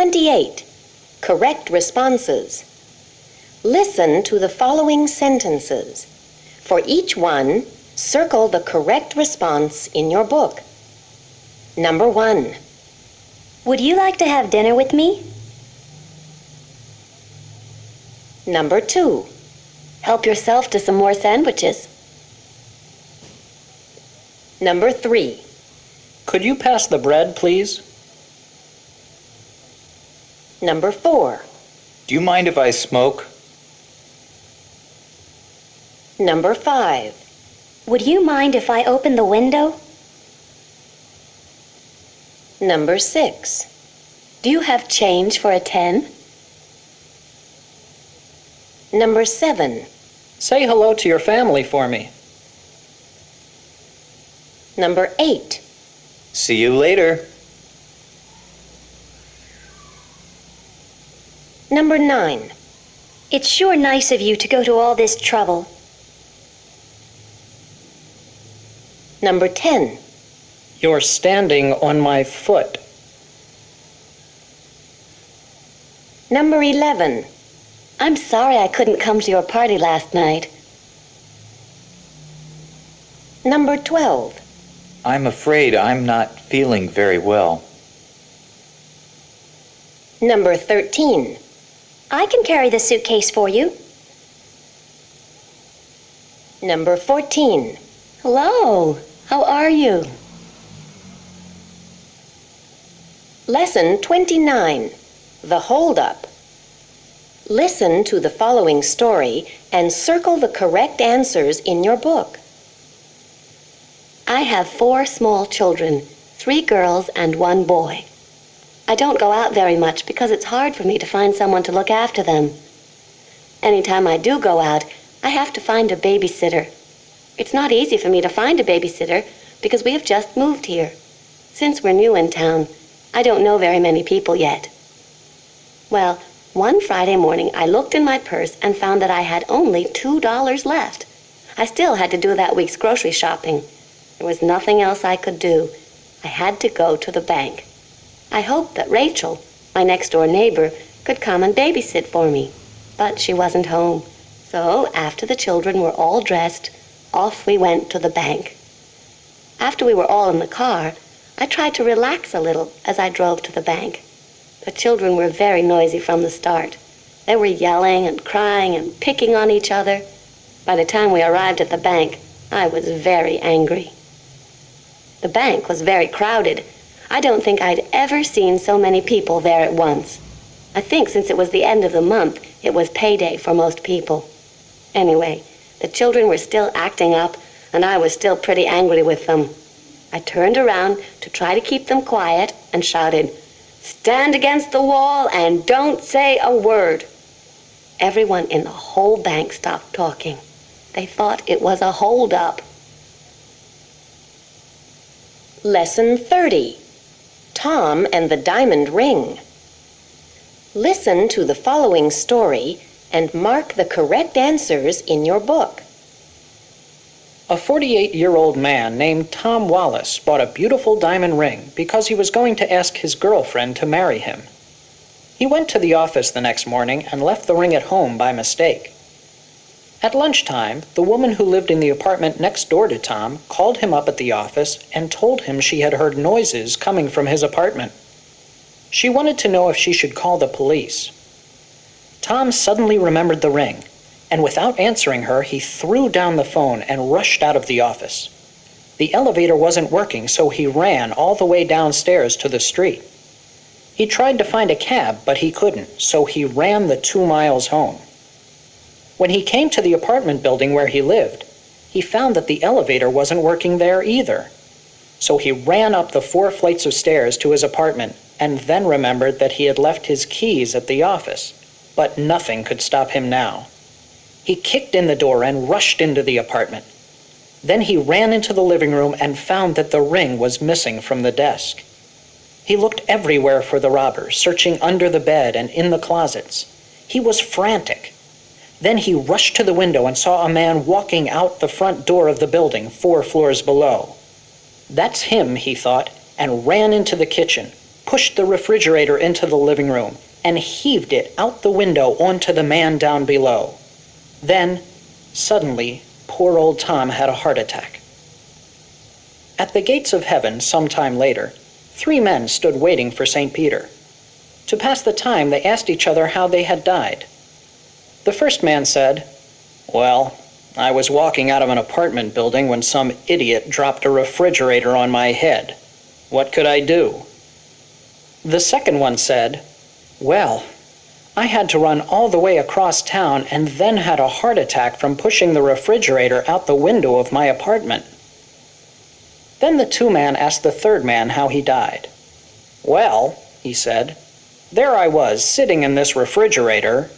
28. Correct responses. Listen to the following sentences. For each one, circle the correct response in your book. Number 1. Would you like to have dinner with me? Number 2. Help yourself to some more sandwiches. Number 3. Could you pass the bread, please? Number 4. Do you mind if I smoke? Number 5. Would you mind if I open the window? Number 6. Do you have change for a 10? Number 7. Say hello to your family for me. Number 8. See you later. Number 9. It's sure nice of you to go to all this trouble. Number 10. You're standing on my foot. Number 11. I'm sorry I couldn't come to your party last night. Number 12. I'm afraid I'm not feeling very well. Number 13. I can carry the suitcase for you. Number 14. Hello, how are you? Lesson 29. The Hold-Up. Listen to the following story and circle the correct answers in your book. I have 4 small children, 3 girls and 1 boy. I don't go out very much because it's hard for me to find someone to look after them. Anytime I do go out, I have to find a babysitter. It's not easy for me to find a babysitter because we have just moved here. Since we're new in town, I don't know very many people yet. Well, one Friday morning I looked in my purse and found that I had only $2 left. I still had to do that week's grocery shopping. There was nothing else I could do. I had to go to the bank. I hoped that Rachel, my next-door neighbor, could come and babysit for me, but she wasn't home. So, after the children were all dressed, off we went to the bank. After we were all in the car, I tried to relax a little as I drove to the bank. The children were very noisy from the start. They were yelling and crying and picking on each other. By the time we arrived at the bank, I was very angry. The bank was very crowded. I don't think I'd ever seen so many people there at once. I think since it was the end of the month, it was payday for most people. Anyway, the children were still acting up, and I was still pretty angry with them. I turned around to try to keep them quiet and shouted, "Stand against the wall and don't say a word." Everyone in the whole bank stopped talking. They thought it was a hold-up. Lesson 30. Tom and the Diamond Ring. Listen to the following story and mark the correct answers in your book. A 48-year-old man named Tom Wallace bought a beautiful diamond ring because he was going to ask his girlfriend to marry him. He went to the office the next morning and left the ring at home by mistake. At lunchtime, the woman who lived in the apartment next door to Tom called him up at the office and told him she had heard noises coming from his apartment. She wanted to know if she should call the police. Tom suddenly remembered the ring, and without answering her, he threw down the phone and rushed out of the office. The elevator wasn't working, so he ran all the way downstairs to the street. He tried to find a cab, but he couldn't, so he ran the 2 miles home. When he came to the apartment building where he lived, he found that the elevator wasn't working there either. So he ran up the 4 flights of stairs to his apartment and then remembered that he had left his keys at the office, but nothing could stop him now. He kicked in the door and rushed into the apartment. Then he ran into the living room and found that the ring was missing from the desk. He looked everywhere for the robber, searching under the bed and in the closets. He was frantic. Then he rushed to the window and saw a man walking out the front door of the building 4 floors below. That's him, he thought, and ran into the kitchen. pushed the refrigerator into the living room, and heaved it out the window onto the man down below. Then, suddenly, poor old Tom had a heart attack. At the gates of heaven, some time later, 3 men stood waiting for St. Peter. To pass the time, they asked each other how they had died. The first man said, "Well, I was walking out of an apartment building when some idiot dropped a refrigerator on my head. What could I do?" The second one said, "Well, I had to run all the way across town and then had a heart attack from pushing the refrigerator out the window of my apartment." Then the 2 men asked the third man how he died. "Well," he said, "there I was sitting in this refrigerator."